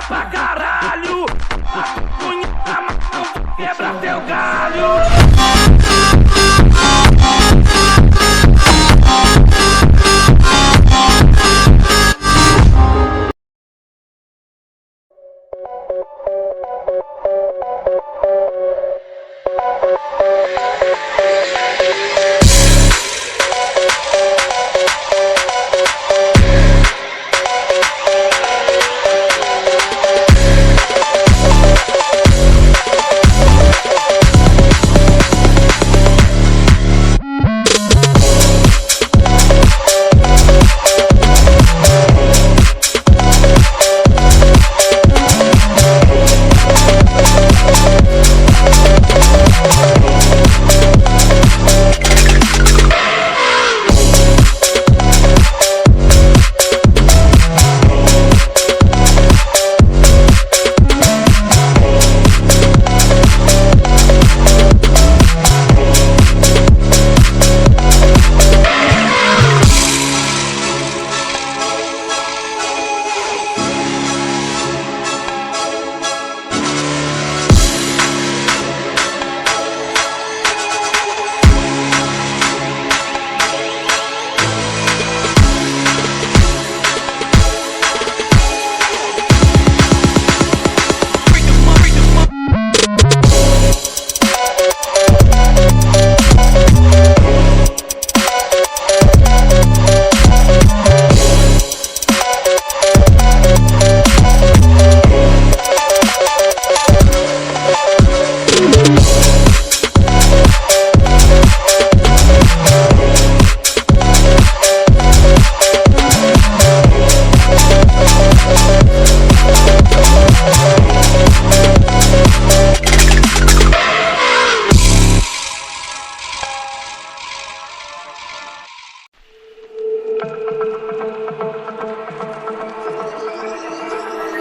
pra caralho. Punha na mão, quebra teu galho.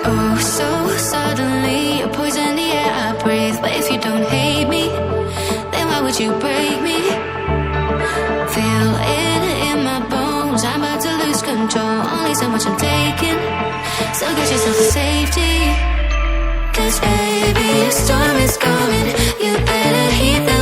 Oh, so suddenly you're poison the air I breathe. But if you don't hate me, then why would you break me? Feel it in my bones, I'm about to lose control. Only so much I'm taking, so get yourself to safety. 'Cause baby, a storm is coming, you better heed that.